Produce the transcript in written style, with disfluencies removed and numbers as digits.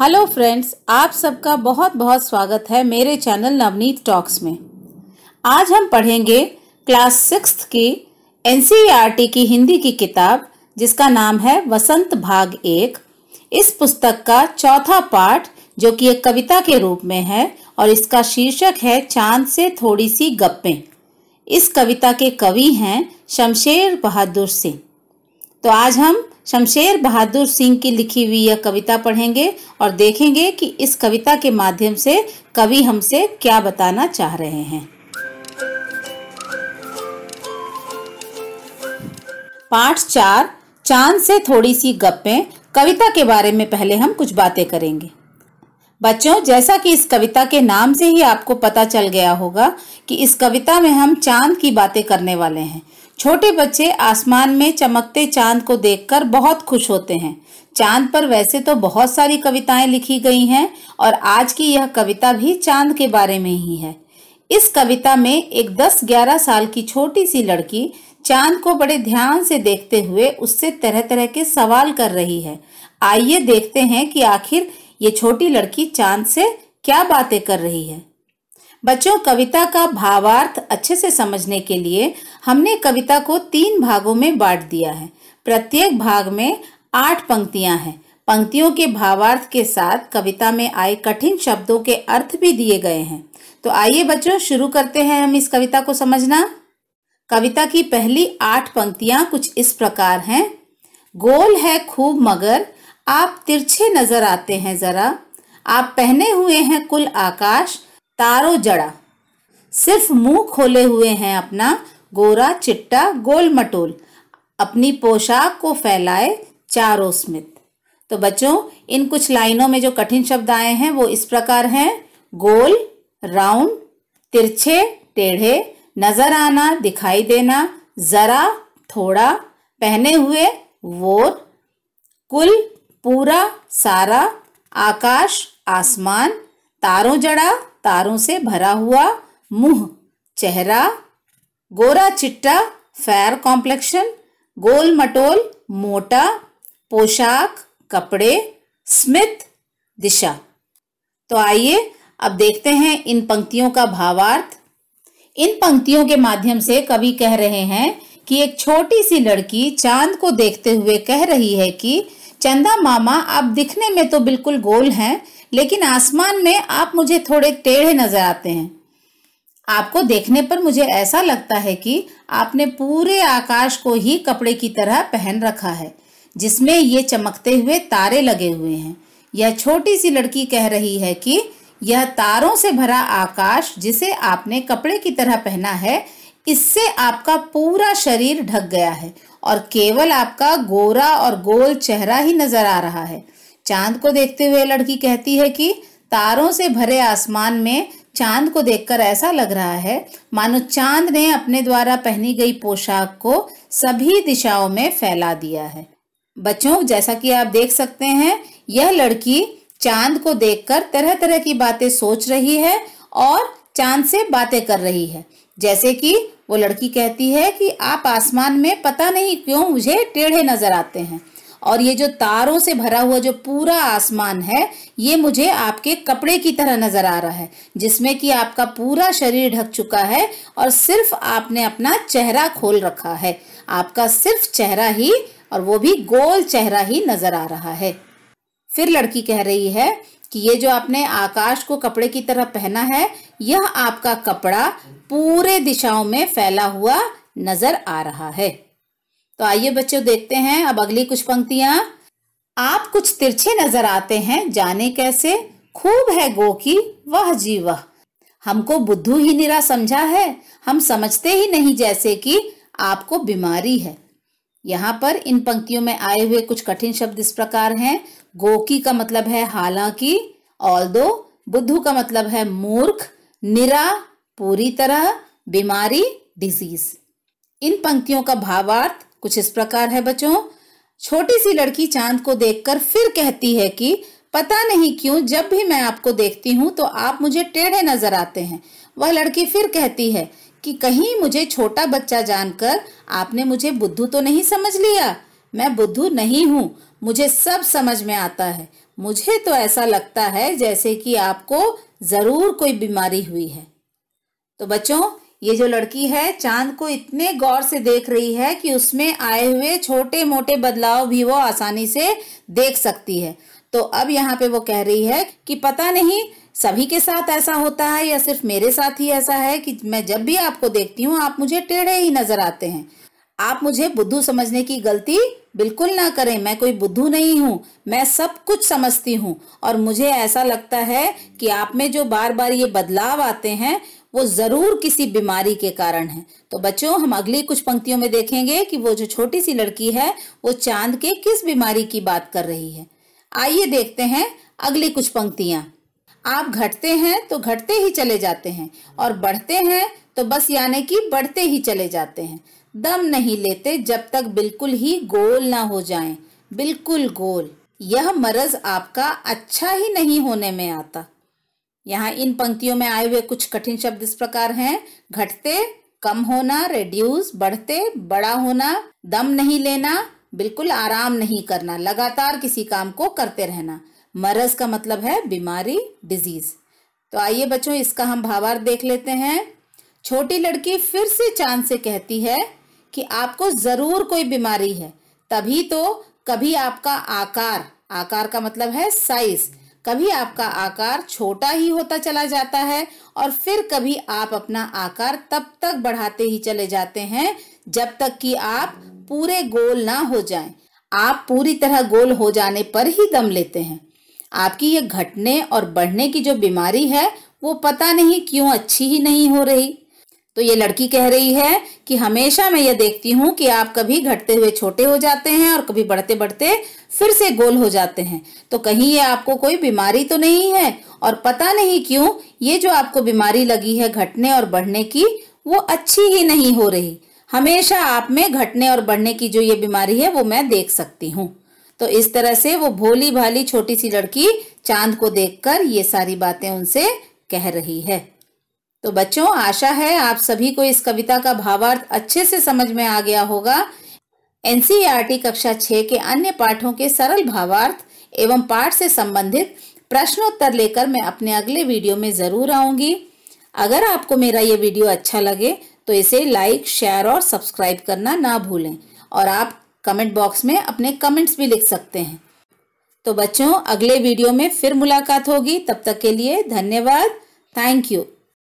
Hello friends, आप सबका बहुत बहुत स्वागत है मेरे चैनल नवनीत टॉक्स में। आज हम पढ़ेंगे क्लास 6 की एनसीईआरटी की हिंदी की किताब जिसका नाम है वसंत भाग 1। इस पुस्तक का चौथा पाठ जो कि एक कविता के रूप में है और इसका शीर्षक है चांद से थोड़ी सी गप्पें। इस कविता के कवि हैं शमशेर बहादुर सिंह। तो आज हम शमशेर बहादुर सिंह की लिखी हुई यह कविता पढ़ेंगे और देखेंगे कि इस कविता के माध्यम से कवि हमसे क्या बताना चाह रहे हैं। पाठ 4 चांद से थोड़ी सी गप्पें। कविता के बारे में पहले हम कुछ बातें करेंगे। बच्चों, जैसा कि इस कविता के नाम से ही आपको पता चल गया होगा कि इस कविता में हम चांद की बातें करने वाले हैं। छोटे बच्चे आसमान में चमकते चांद को देखकर बहुत खुश होते हैं। चांद पर वैसे तो बहुत सारी कविताएं लिखी गई हैं और आज की यह कविता भी चांद के बारे में ही है। इस कविता में एक 10-11 साल की छोटी सी लड़की चांद को बड़े ध्यान से देखते हुए उससे तरह तरह के सवाल कर रही है। आइए देखते हैं कि आखिर ये छोटी लड़की चांद से क्या बातें कर रही है। बच्चों, कविता का भावार्थ अच्छे से समझने के लिए हमने कविता को 3 भागों में बांट दिया है। प्रत्येक भाग में 8 पंक्तियां हैं। पंक्तियों के भावार्थ के साथ कविता में आए कठिन शब्दों के अर्थ भी दिए गए हैं। तो आइए बच्चों, शुरू करते हैं हम इस कविता को समझना। कविता की पहली 8 पंक्तियां कुछ इस प्रकार हैं। गोल है खूब मगर आप तिरछे नजर आते हैं जरा, आप पहने हुए हैं कुल आकाश तारों जड़ा, सिर्फ मुंह खोले हुए हैं अपना गोरा चिट्टा गोल मटोल, अपनी पोशाक को फैलाए चारों स्मित। तो बच्चों, इन कुछ लाइनों में जो कठिन शब्द आए हैं वो इस प्रकार हैं। गोल राउंड, तिरछे टेढ़े, नजर आना दिखाई देना, जरा थोड़ा, पहने हुए वोर, कुल पूरा सारा, आकाश आसमान, तारों जड़ा तारों से भरा हुआ, मुंह चेहरा, गोरा चिट्टा फेयर कॉम्प्लेक्शन, गोल मटोल मोटा, पोशाक कपड़े, स्मित दिशा। तो आइए अब देखते हैं इन पंक्तियों का भावार्थ। इन पंक्तियों के माध्यम से कवि कह रहे हैं कि एक छोटी सी लड़की चांद को देखते हुए कह रही है कि चंदा मामा, आप दिखने में तो बिल्कुल गोल हैं, लेकिन आसमान में आप मुझे थोड़े टेढ़े नजर आते हैं। आपको देखने पर मुझे ऐसा लगता है कि आपने पूरे आकाश को ही कपड़े की तरह पहन रखा है जिसमें ये चमकते हुए तारे लगे हुए हैं। यह छोटी सी लड़की कह रही है कि यह तारों से भरा आकाश जिसे आपने कपड़े की तरह पहना है, इससे आपका पूरा शरीर ढक गया है और केवल आपका गोरा और गोल चेहरा ही नजर आ रहा है। चांद को देखते हुए लड़की कहती है कि तारों से भरे आसमान में चांद को देखकर ऐसा लग रहा है मानो चांद ने अपने द्वारा पहनी गई पोशाक को सभी दिशाओं में फैला दिया है। बच्चों, जैसा कि आप देख सकते हैं, यह लड़की चांद को देखकर तरह तरह की बातें सोच रही है और चांद से बातें कर रही है। जैसे कि वो लड़की कहती है कि आप आसमान में पता नहीं क्यों मुझे टेढ़े नजर आते हैं और ये जो तारों से भरा हुआ जो पूरा आसमान है ये मुझे आपके कपड़े की तरह नजर आ रहा है जिसमें कि आपका पूरा शरीर ढक चुका है और सिर्फ आपने अपना चेहरा खोल रखा है। आपका सिर्फ चेहरा ही, और वो भी गोल चेहरा ही नजर आ रहा है। फिर लड़की कह रही है कि ये जो आपने आकाश को कपड़े की तरह पहना है, यह आपका कपड़ा पूरे दिशाओं में फैला हुआ नजर आ रहा है। तो आइए बच्चों, देखते हैं अब अगली कुछ पंक्तियां। आप कुछ तिरछे नजर आते हैं जाने कैसे, खूब है गो की वाह जी वाह, हमको बुद्धू ही निरा समझा है, हम समझते ही नहीं जैसे कि आपको बीमारी है। यहाँ पर इन पंक्तियों में आए हुए कुछ कठिन शब्द इस प्रकार हैं। गोकी का मतलब है हालांकि, ऑल्दो, बुद्धू का मतलब है मूर्ख, निरा पूरी तरह, बीमारी डिजीज। इन पंक्तियों का भावार्थ कुछ इस प्रकार है बच्चों। छोटी सी लड़की चांद को देखकर फिर कहती है कि पता नहीं क्यों जब भी मैं आपको देखती हूँ तो आप मुझे टेढ़े नजर आते हैं। वह लड़की फिर कहती है कि कहीं मुझे छोटा बच्चा जानकर आपने मुझे बुद्धू तो नहीं समझ लिया। मैं बुद्धू नहीं हूँ, मुझे सब समझ में आता है। मुझे तो ऐसा लगता है जैसे कि आपको जरूर कोई बीमारी हुई है। तो बच्चों, ये जो लड़की है चांद को इतने गौर से देख रही है कि उसमें आए हुए छोटे मोटे बदलाव भी वो आसानी से देख सकती है। तो अब यहाँ पे वो कह रही है कि पता नहीं सभी के साथ ऐसा होता है या सिर्फ मेरे साथ ही ऐसा है कि मैं जब भी आपको देखती हूँ आप मुझे टेढ़े ही नजर आते हैं। आप मुझे बुद्धू समझने की गलती बिल्कुल ना करें। मैं कोई बुद्धू नहीं हूँ, मैं सब कुछ समझती हूँ और मुझे ऐसा लगता है कि आप में जो बार बार ये बदलाव आते हैं वो जरूर किसी बीमारी के कारण है। तो बच्चों, हम अगली कुछ पंक्तियों में देखेंगे कि वो जो छोटी सी लड़की है वो चांद के किस बीमारी की बात कर रही है। आइए देखते हैं अगली कुछ पंक्तियां। आप घटते हैं तो घटते ही चले जाते हैं और बढ़ते हैं तो बस यानी कि बढ़ते ही चले जाते हैं। दम नहीं लेते जब तक बिल्कुल ही गोल ना हो जाएं, बिल्कुल गोल। यह मर्ज आपका अच्छा ही नहीं होने में आता। यहाँ इन पंक्तियों में आए हुए कुछ कठिन शब्द इस प्रकार हैं: घटते, कम होना, रेड्यूस, बढ़ते, बड़ा होना, दम नहीं लेना, बिल्कुल आराम नहीं करना, लगातार किसी काम को करते रहना। मरज का मतलब है बीमारी, डिजीज। तो आइए बच्चों, इसका हम भावार्थ देख लेते हैं। छोटी लड़की फिर से चांद से कहती है कि आपको जरूर कोई बीमारी है, तभी तो कभी आपका आकार, आकार का मतलब है साइज, कभी आपका आकार छोटा ही होता चला जाता है और फिर कभी आप अपना आकार तब तक बढ़ाते ही चले जाते हैं जब तक कि आप पूरे गोल ना हो जाएं। आप पूरी तरह गोल हो जाने पर ही दम लेते हैं। आपकी ये घटने और बढ़ने की जो बीमारी है वो पता नहीं क्यों अच्छी ही नहीं हो रही। तो ये लड़की कह रही है कि हमेशा मैं ये देखती हूँ कि आप कभी घटते हुए छोटे हो जाते हैं और कभी बढ़ते बढ़ते फिर से गोल हो जाते हैं। तो कहीं ये आपको कोई बीमारी तो नहीं है, और पता नहीं क्यों ये जो आपको बीमारी लगी है घटने और बढ़ने की वो अच्छी ही नहीं हो रही। हमेशा आप में घटने और बढ़ने की जो ये बीमारी है वो मैं देख सकती हूँ। तो इस तरह से वो भोली भाली छोटी सी लड़की चांद को देखकर ये सारी बातें उनसे कह रही है। तो बच्चों, आशा है आप सभी को इस कविता का भावार्थ अच्छे से समझ में आ गया होगा। एनसीईआरटी कक्षा 6 के अन्य पाठों के सरल भावार्थ एवं पाठ से संबंधित प्रश्नोत्तर लेकर मैं अपने अगले वीडियो में जरूर आऊंगी। अगर आपको मेरा ये वीडियो अच्छा लगे तो इसे लाइक, शेयर और सब्सक्राइब करना ना भूलें, और आप कमेंट बॉक्स में अपने कमेंट्स भी लिख सकते हैं। तो बच्चों, अगले वीडियो में फिर मुलाकात होगी। तब तक के लिए धन्यवाद। Thank you.